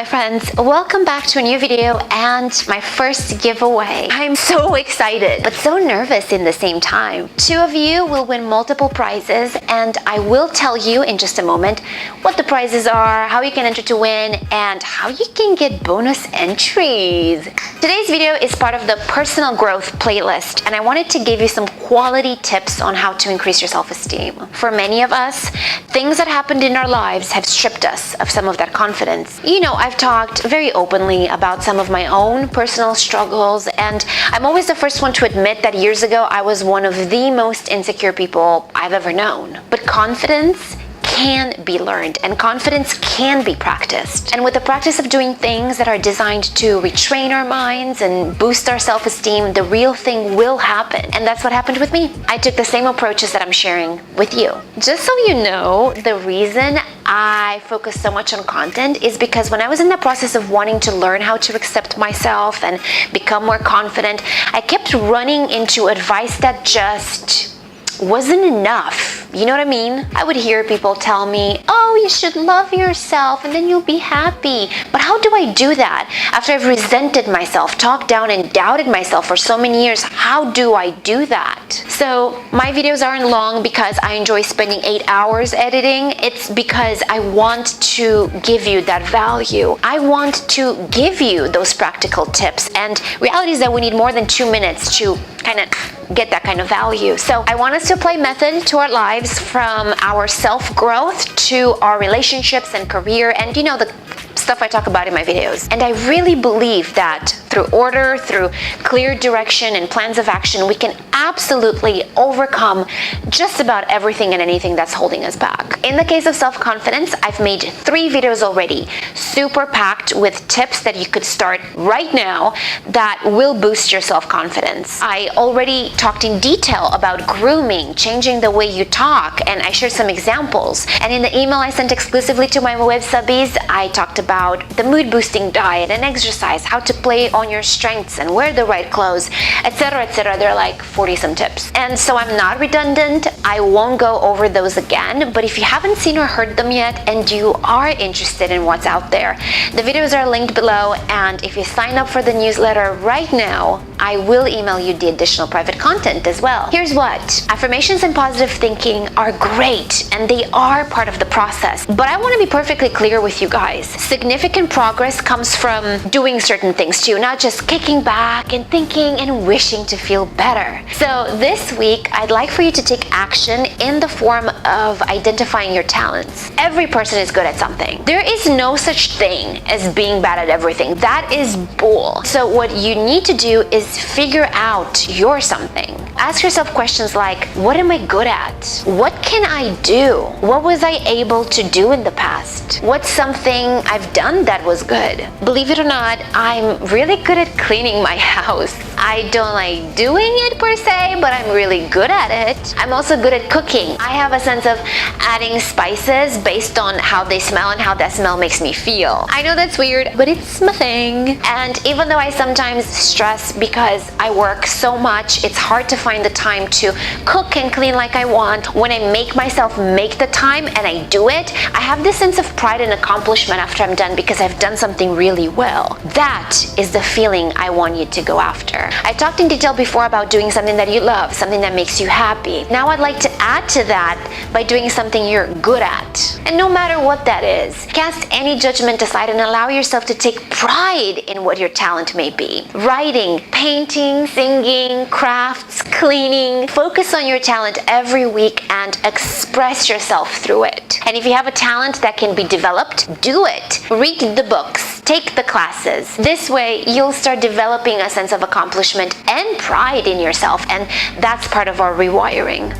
my friends, welcome back to a new video and my first giveaway. I'm so excited but so nervous in the same time. 2 of you will win multiple prizes and I will tell you in just a moment what the prizes are, how you can enter to win, and how you can get bonus entries. Today's video is part of the personal growth playlist and I wanted to give you some quality tips on how to increase your self-esteem. For many of us, things that happened in our lives have stripped us of some of that confidence. You know, I've talked very openly about some of my own personal struggles, and I'm always the first one to admit that years ago I was one of the most insecure people I've ever known. But confidence can be learned and confidence can be practiced. And with the practice of doing things that are designed to retrain our minds and boost our self-esteem, the real thing will happen. And that's what happened with me. I took the same approaches that I'm sharing with you. Just so you know, the reason I focus so much on content is because when I was in the process of wanting to learn how to accept myself and become more confident, I kept running into advice that just wasn't enough. You know what I mean? I would hear people tell me, oh, you should love yourself and then you'll be happy. But how do I do that? After I've resented myself, talked down and doubted myself for so many years, how do I do that? So my videos aren't long because I enjoy spending 8 hours editing. It's because I want to give you that value. I want to give you those practical tips. And reality is that we need more than 2 minutes to kind of get that kind of value. So I want us to apply method to our lives, from our self-growth to our relationships and career, and you know, the stuff I talk about in my videos. And I really believe that through order, through clear direction and plans of action, we can absolutely overcome just about everything and anything that's holding us back. In the case of self-confidence, I've made 3 videos already, super packed with tips that you could start right now that will boost your self-confidence. I already talked in detail about grooming, changing the way you talk, and I shared some examples. And in the email I sent exclusively to my web subbies, I talked about the mood boosting diet and exercise, how to play on your strengths and wear the right clothes, etc., etc. There are like 40 some tips. And so I'm not redundant. I won't go over those again, but if you haven't seen or heard them yet and you are interested in what's out there, the videos are linked below, and if you sign up for the newsletter right now, I will email you the additional private content as well. Here's what. Affirmations and positive thinking are great and they are part of the process, but I want to be perfectly clear with you guys. Significant progress comes from doing certain things too, not just kicking back and thinking and wishing to feel better. So this week, I'd like for you to take action in the form of identifying your talents. Every person is good at something. There is no such thing as being bad at everything. That is bull. So what you need to do is figure out your something. Ask yourself questions like, what am I good at? What can I do? What was I able to do in the past? What's something I've done that was good? Believe it or not, I'm really good at cleaning my house. I don't like doing it per se, but I'm really good at it. I'm also good at cooking. I have a sense of adding spices based on how they smell and how that smell makes me feel. I know that's weird, but it's my thing. And even though I sometimes stress because I work so much, it's hard to find the time to cook and clean like I want. When I make myself make the time and I do it, I have this sense of pride and accomplishment after I'm done because I've done something really well. That is the feeling I want you to go after. I talked in detail before about doing something that you love, something that makes you happy. Now I'd like to add to that by doing something you're good at. And no matter what that is, cast any judgment aside and allow yourself to take pride in what your talent may be. Writing, painting, singing, crafts, cleaning. Focus on your talent every week and express yourself through it. And if you have a talent that can be developed, do it. Read the books, take the classes. This way, you'll start developing a sense of accomplishment and pride in yourself, and that's part of our rewiring.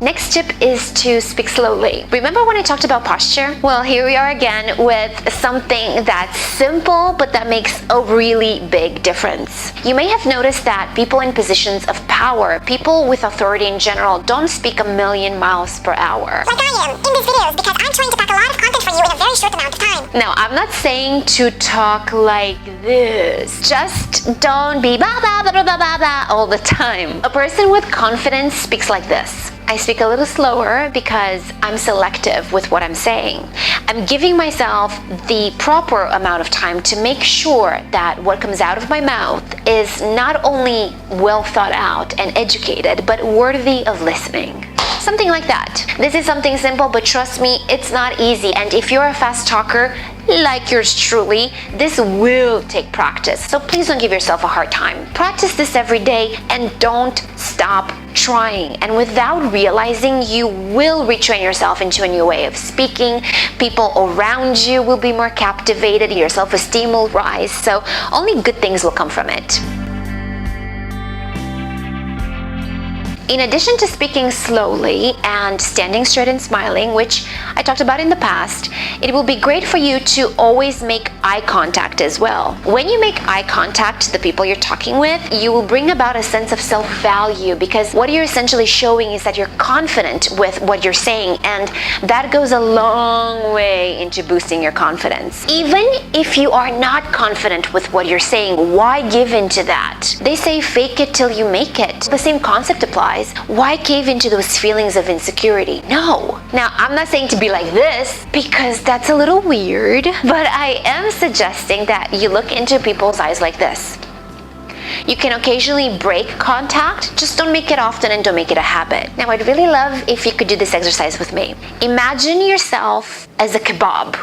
Next tip is to speak slowly. Remember when I talked about posture? Well, here we are again with something that's simple, but that makes a really big difference. You may have noticed that people in positions of power, people with authority in general, don't speak a million miles per hour. Like I am in these videos, because I'm trying to pack a lot of content for you in a very short amount of time. Now, I'm not saying to talk like this. Just don't be blah, blah, blah, blah, blah, blah all the time. A person with confidence speaks like this. I speak a little slower because I'm selective with what I'm saying. I'm giving myself the proper amount of time to make sure that what comes out of my mouth is not only well thought out and educated, but worthy of listening. Something like that. This is something simple, but trust me, it's not easy. And if you're a fast talker, like yours truly, this will take practice. So please don't give yourself a hard time. Practice this every day and don't stop trying. And without realizing, you will retrain yourself into a new way of speaking. People around you will be more captivated. Your self-esteem will rise. So only good things will come from it. In addition to speaking slowly and standing straight and smiling, which I talked about in the past, it will be great for you to always make eye contact as well. When you make eye contact to the people you're talking with, you will bring about a sense of self-value, because what you're essentially showing is that you're confident with what you're saying, and that goes a long way into boosting your confidence. Even if you are not confident with what you're saying, why give in to that? They say fake it till you make it. The same concept applies. Why cave into those feelings of insecurity? No. Now, I'm not saying to be like this, because that's a little weird, but I am suggesting that you look into people's eyes like this. You can occasionally break contact, just don't make it often and don't make it a habit. Now, I'd really love if you could do this exercise with me. Imagine yourself as a kebab.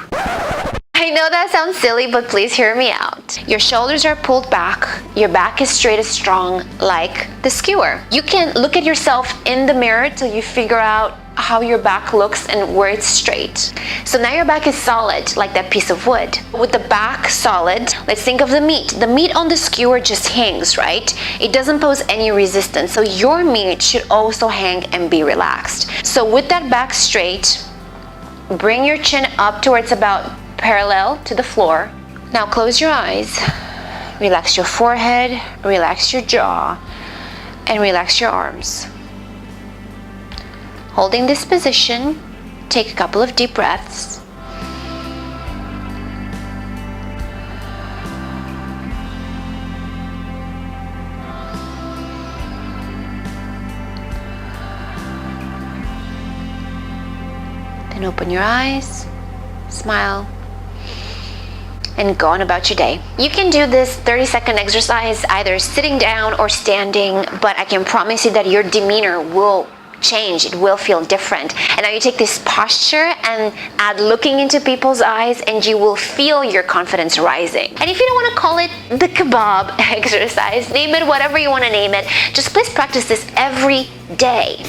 I know that sounds silly, but please hear me out. Your shoulders are pulled back, your back is straight as strong, like the skewer. You can look at yourself in the mirror till you figure out how your back looks and where it's straight. So now your back is solid, like that piece of wood. With the back solid, let's think of the meat. The meat on the skewer just hangs, right? It doesn't pose any resistance. So your meat should also hang and be relaxed. So with that back straight, bring your chin up towards about parallel to the floor. Now close your eyes, relax your forehead, relax your jaw, and relax your arms. Holding this position, take a couple of deep breaths. Then open your eyes, smile, and go on about your day. You can do this 30-second exercise either sitting down or standing, but I can promise you that your demeanor will change. It will feel different. And now you take this posture and add looking into people's eyes, and you will feel your confidence rising. And if you don't want to call it the kebab exercise, name it whatever you want to name it, just please practice this every day.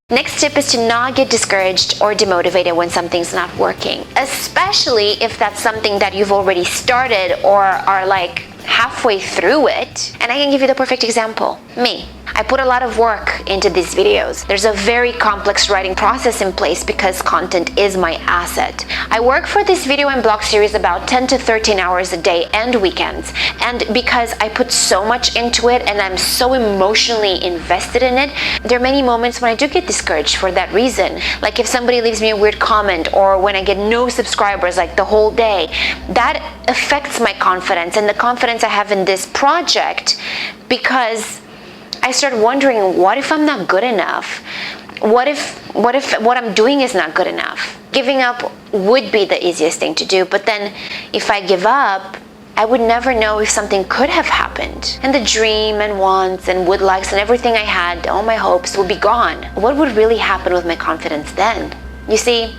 Next tip is to not get discouraged or demotivated when something's not working, especially if that's something that you've already started or are like halfway through it. And I can give you the perfect example. Me. I put a lot of work into these videos. There's a very complex writing process in place because content is my asset. I work for this video and blog series about 10 to 13 hours a day and weekends. And because I put so much into it and I'm so emotionally invested in it, there are many moments when I do get discouraged for that reason. Like if somebody leaves me a weird comment, or when I get no subscribers like the whole day, that affects my confidence and the confidence I have in this project, because I start wondering, what if I'm not good enough? What if what I'm doing is not good enough? Giving up would be the easiest thing to do, but then if I give up, I would never know if something could have happened. And the dream and wants and would likes and everything I had, all my hopes, would be gone. What would really happen with my confidence then? You see,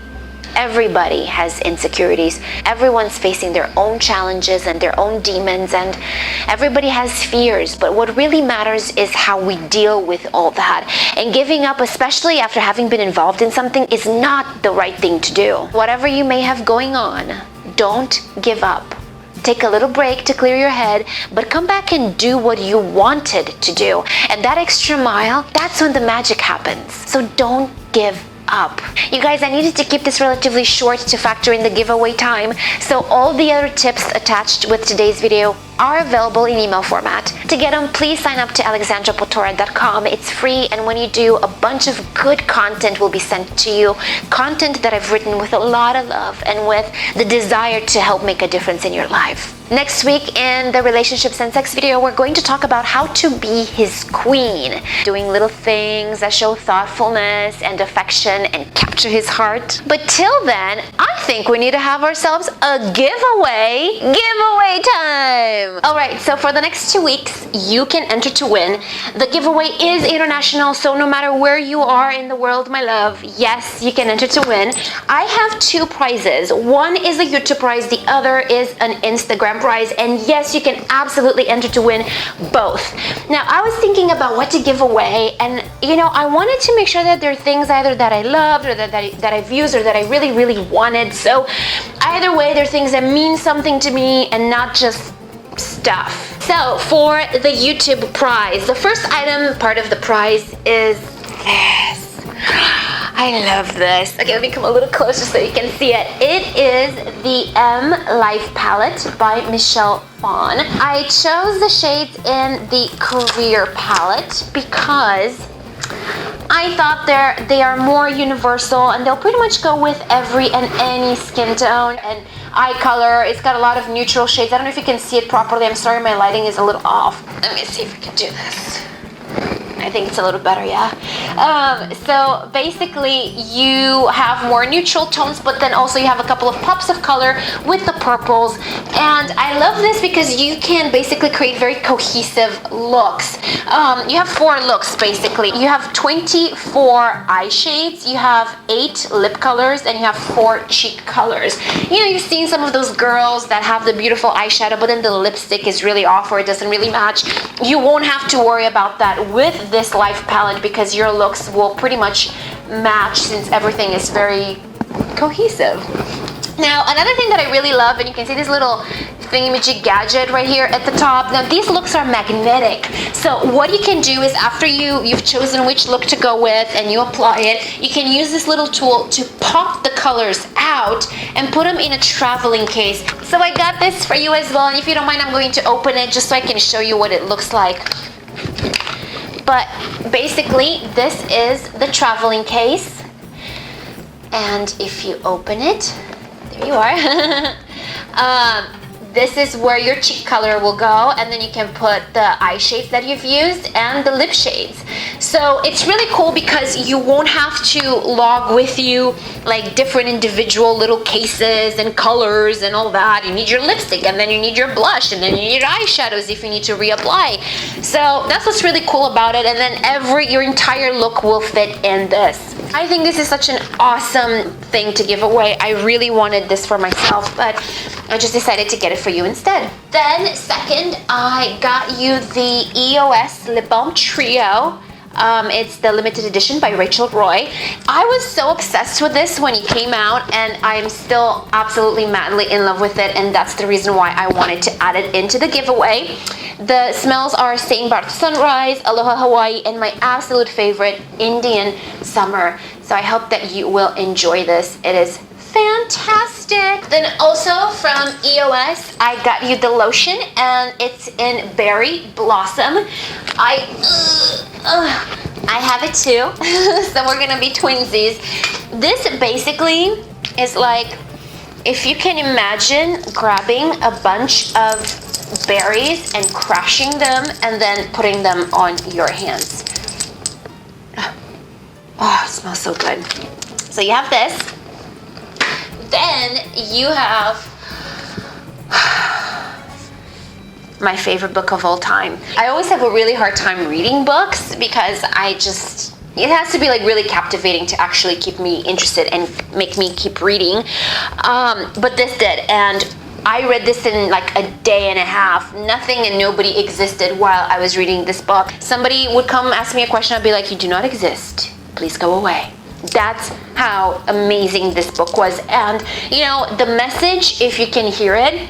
everybody has insecurities. Everyone's facing their own challenges and their own demons, and everybody has fears. But what really matters is how we deal with all that. And giving up, especially after having been involved in something, is not the right thing to do. Whatever you may have going on, don't give up. Take a little break to clear your head, but come back and do what you wanted to do. And that extra mile, that's when the magic happens. So don't give up. You guys, I needed to keep this relatively short to factor in the giveaway time, so all the other tips attached with today's video are available in email format. To get them, please sign up to alexandrapotora.com. It's free, and when you do, a bunch of good content will be sent to you. Content that I've written with a lot of love and with the desire to help make a difference in your life. Next week in the relationships and sex video, we're going to talk about how to be his queen, doing little things that show thoughtfulness and affection and capture his heart. But till then, I think we need to have ourselves a giveaway. Giveaway time! Alright, so for the next 2 weeks, you can enter to win. The giveaway is international, so no matter where you are in the world, my love, yes, you can enter to win. I have 2 prizes. One is a YouTube prize, the other is an Instagram prize, and yes, you can absolutely enter to win both. Now, I was thinking about what to give away, and I wanted to make sure that there are things either that I loved or that I've used or that I really, really wanted. So either way, there are things that mean something to me and not just stuff. So for the YouTube prize, the first item part of the prize is this. I love this. Okay, let me come a little closer so you can see it. It is the M Life Palette by Michelle Phan. I chose the shades in the Career Palette because I thought they are more universal and they'll pretty much go with every and any skin tone and eye color. It's got a lot of neutral shades. I don't know if you can see it properly. I'm sorry, my lighting is a little off. Let me see if we can do this. I think it's a little better, yeah. So basically you have more neutral tones, but then also you have a couple of pops of color with the purples. And I love this because you can basically create very cohesive looks. You have 4 looks basically. You have 24 eye shades, you have 8 lip colors, and you have 4 cheek colors. You've seen some of those girls that have the beautiful eyeshadow, but then the lipstick is really off or it doesn't really match. You won't have to worry about that with this Life Palette because your looks will pretty much match since everything is very cohesive. Now, another thing that I really love, and you can see this little thingamajig gadget right here at the top. Now, these looks are magnetic. So what you can do is after you've chosen which look to go with and you apply it, you can use this little tool to pop the colors out and put them in a traveling case. So I got this for you as well, and if you don't mind, I'm going to open it just so I can show you what it looks like. But basically, this is the traveling case. And if you open it, there you are. This is where your cheek color will go, and then you can put the eye shades that you've used and the lip shades. So it's really cool because you won't have to log with you like different individual little cases and colors and all that. You need your lipstick, and then you need your blush, and then you need your eyeshadows if you need to reapply. So that's what's really cool about it, and then your entire look will fit in this. I think this is such an awesome thing to give away. I really wanted this for myself, but I just decided to get it for you instead. Then second, I got you the EOS Lip Balm Trio. It's the limited edition by Rachel Roy. I was so obsessed with this when it came out, and I'm still absolutely madly in love with it, and that's the reason why I wanted to add it into the giveaway. The smells are St. Barth Sunrise, Aloha Hawaii, and my absolute favorite, Indian Summer. So I hope that you will enjoy this. It is fantastic. Then also from EOS, I got you the lotion, and it's in Berry Blossom. I have it too, so we're gonna be twinsies. This basically is like, if you can imagine grabbing a bunch of berries and crushing them and then putting them on your hands. Oh, it smells so good. So you have this. Then you have my favorite book of all time. I always have a really hard time reading books because it has to be like really captivating to actually keep me interested and make me keep reading. But this did, and I read this in like a day and a half. Nothing and nobody existed while I was reading this book. Somebody would come ask me a question, I'd be like, you do not exist. Please go away. That's how amazing this book was. And the message, if you can hear it,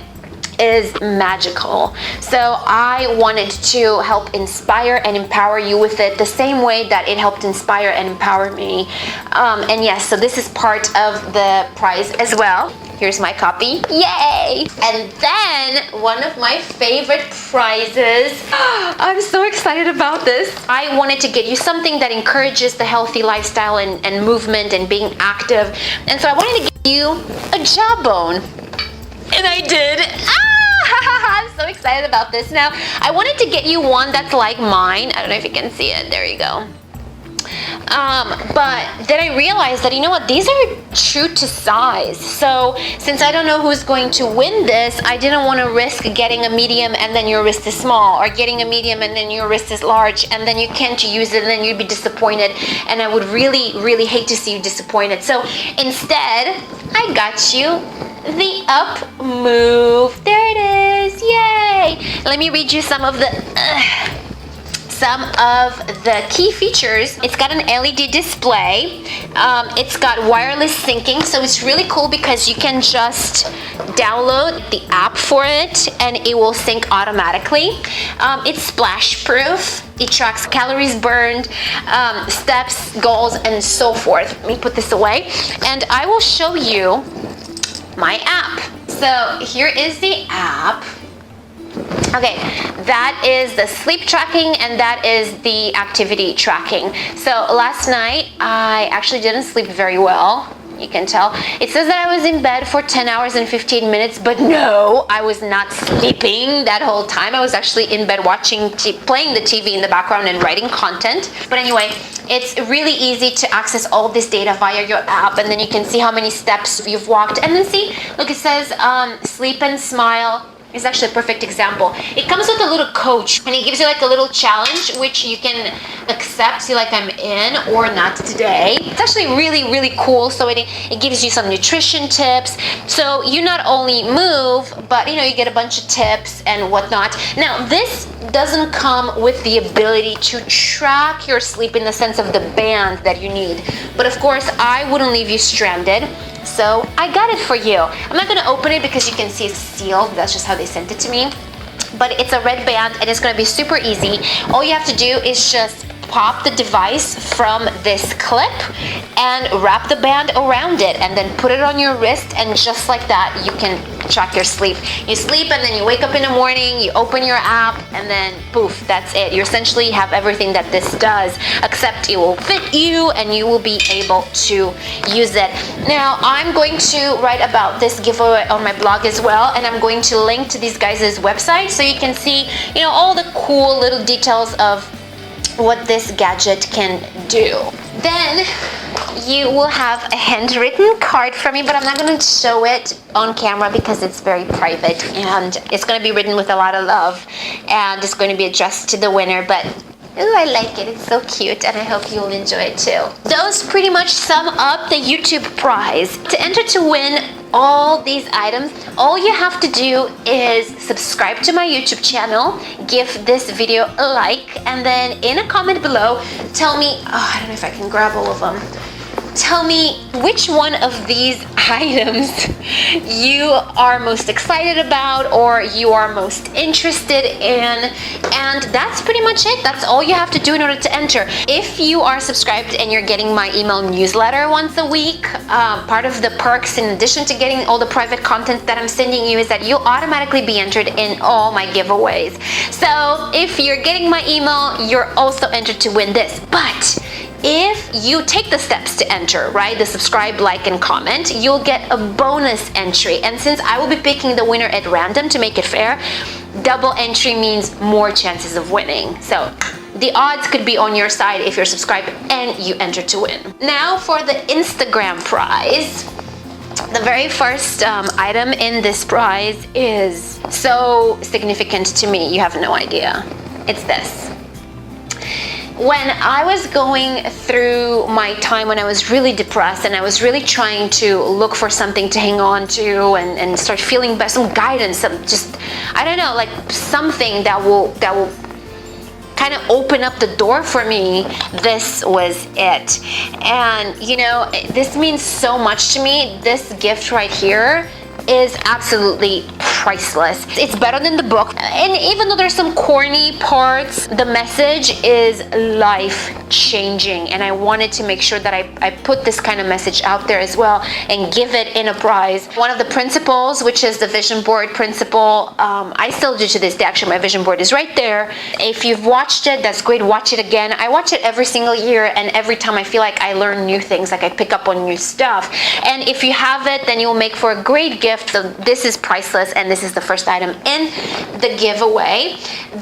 is magical. So I wanted to help inspire and empower you with it the same way that it helped inspire and empower me. And yes, so this is part of the prize as well. Here's my copy. Yay! And then one of my favorite prizes. I'm so excited about this. I wanted to get you something that encourages the healthy lifestyle and movement and being active. And so I wanted to give you a jawbone. And I did. I'm so excited about this. Now, I wanted to get you one that's like mine. I don't know if you can see it. There you go. But then I realized that, you know what, these are true to size. So since I don't know who's going to win this, I didn't want to risk getting a medium and then your wrist is small, or getting a medium and then your wrist is large, and then you can't use it and then you'd be disappointed, and I would really hate to see you disappointed. So instead, I got you the Up Move. There it is. Yay! Let me read you some of the key features. It's got an LED display. It's got wireless syncing, so it's really cool because you can just download the app for it and it will sync automatically. It's splash proof. It tracks calories burned, steps, goals, and so forth. Let me put this away and I will show you my app. So here is the app. Okay, that is the sleep tracking and that is the activity tracking. So last night I actually didn't sleep very well. You can tell. It says that I was in bed for 10 hours and 15 minutes, but no, I was not sleeping that whole time. I was actually in bed watching, playing the TV in the background and writing content. But anyway, it's really easy to access all this data via your app, and then you can see how many steps you've walked. And then see, look, it says sleep and smile. It's actually a perfect example. It comes with a little coach and it gives you like a little challenge which you can accept, see like I'm in or not today. It's actually really cool. So it gives you some nutrition tips. So you not only move, but you know, you get a bunch of tips and whatnot. Now this doesn't come with the ability to track your sleep in the sense of the band that you need. But of course, I wouldn't leave you stranded. So I got it for you. I'm not gonna open it because you can see it's sealed. That's just how they sent it to me. But it's a red band and it's gonna be super easy. All you have to do is just pop the device from this clip and wrap the band around it and then put it on your wrist, and just like that you can track your sleep. You sleep and then you wake up in the morning, you open your app, and then poof, that's it. You essentially have everything that this does, except it will fit you and you will be able to use it. Now I'm going to write about this giveaway on my blog as well, and I'm going to link to these guys' website so you can see, you know, all the cool little details of what this gadget can do. Then you will have a handwritten card from me, but I'm not going to show it on camera because it's very private, and it's going to be written with a lot of love, and it's going to be addressed to the winner. But ooh, I like it. It's so cute, and I hope you'll enjoy it too. Those pretty much sum up the YouTube prize. To enter to win all these items, all you have to do is subscribe to my YouTube channel, give this video a like, and then in a comment below, tell me, I don't know if I can grab all of them. Tell me which one of these items you are most excited about or you are most interested in, and that's pretty much it. That's all you have to do in order to enter. If you are subscribed and you're getting my email newsletter once a week, part of the perks, in addition to getting all the private content that I'm sending you, is that you'll automatically be entered in all my giveaways. So if you're getting my email, you're also entered to win this. But if you take the steps to enter, right, the subscribe, like, and comment, you'll get a bonus entry. And since I will be picking the winner at random to make it fair, double entry means more chances of winning. So the odds could be on your side if you're subscribed and you enter to win. Now for the Instagram prize. The very first item in this prize is so significant to me, you have no idea. It's this. When I was going through my time when I was really depressed and I was really trying to look for something to hang on to and start feeling better, some guidance, some just, I don't know, like something that will kind of open up the door for me, this was it. And you know, this means so much to me. This gift right here is absolutely priceless. It's better than the book, and even though there's some corny parts, the message is life-changing, and I wanted to make sure that I put this kind of message out there as well and give it in a prize. One of the principles, which is the vision board principle, I still do to this day. Actually, my vision board is right there. If you've watched it, that's great. Watch it again. I watch it every single year, and every time I feel like I learn new things, like I pick up on new stuff. And if you have it, then you'll make for a great gift gift. So this is priceless, and this is the first item in the giveaway.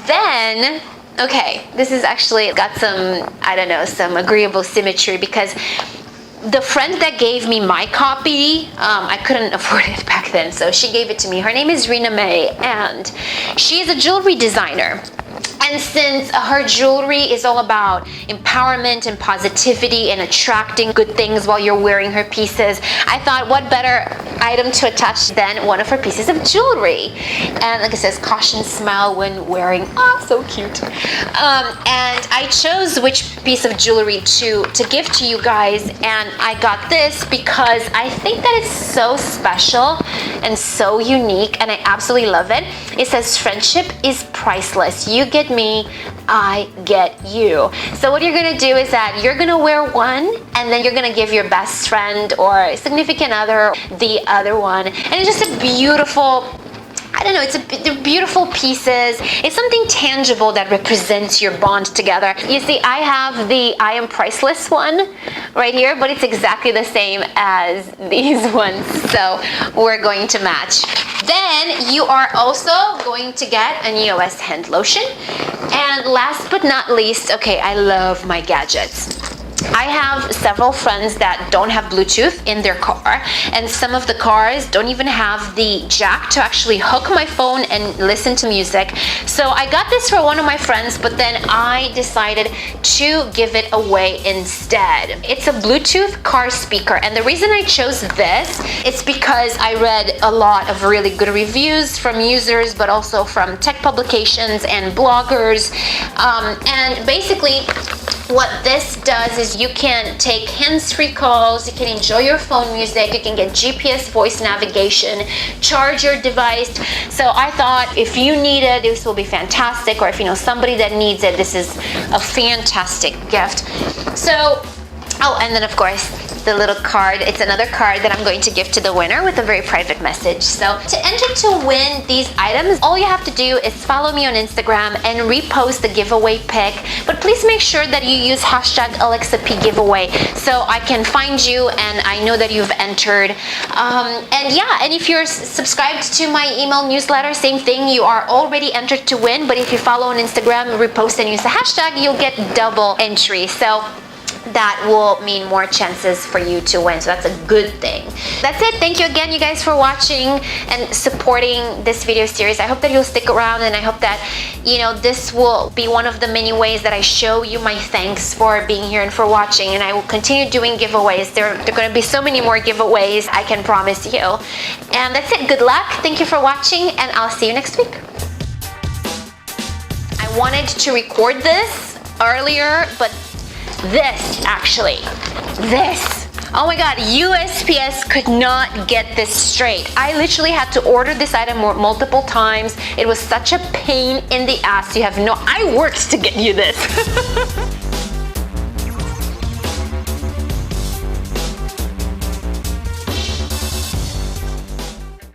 Then, okay, this is actually got some, I don't know, some agreeable symmetry, because the friend that gave me my copy, I couldn't afford it back then, so she gave it to me. Her name is Rena May, and she is a jewelry designer. And since her jewelry is all about empowerment and positivity and attracting good things while you're wearing her pieces, I thought, what better item to attach than one of her pieces of jewelry. And like it says, caution smile when wearing. Oh, so cute. And I chose which piece of jewelry to give to you guys, and I got this because I think that it's so special and so unique, and I absolutely love it. It says, friendship is priceless. You get me, I get you. So what you're gonna do is that you're gonna wear one, and then you're gonna give your best friend or significant other the other one. And it's just a beautiful, I don't know, they're beautiful pieces. It's something tangible that represents your bond together. You see, I have the I am priceless one right here, but it's exactly the same as these ones. So we're going to match. Then you are also going to get an EOS hand lotion. And last but not least, okay, I love my gadgets. I have several friends that don't have Bluetooth in their car, and some of the cars don't even have the jack to actually hook my phone and listen to music. So I got this for one of my friends, but then I decided to give it away instead. It's a Bluetooth car speaker, and the reason I chose this is because I read a lot of really good reviews from users, but also from tech publications and bloggers. And basically, what this does is you can take hands-free calls, you can enjoy your phone music, you can get GPS voice navigation, charge your device. So I thought if you need it, this will be fantastic, or if you know somebody that needs it, this is a fantastic gift. So, oh, and then of course, the little card. It's another card that I'm going to give to the winner with a very private message. So to enter to win these items, all you have to do is follow me on Instagram and repost the giveaway pic. But please make sure that you use hashtag AlexaPGiveaway so I can find you and I know that you've entered. And yeah, and if you're subscribed to my email newsletter, same thing, you are already entered to win. But if you follow on Instagram, repost and use the hashtag, you'll get double entry. So that will mean more chances for you to win. So that's a good thing. That's it. Thank you again, you guys, for watching and supporting this video series. I hope that you'll stick around, and I hope that, you know, this will be one of the many ways that I show you my thanks for being here and for watching. And I will continue doing giveaways. There are going to be so many more giveaways, I can promise you. And that's it. Good luck. Thank you for watching, and I'll see you next week. I wanted to record this earlier, but this, oh my god, USPS could not get this straight. I literally had to order this item multiple times. It was such a pain in the ass. You have no, I worked to get you this.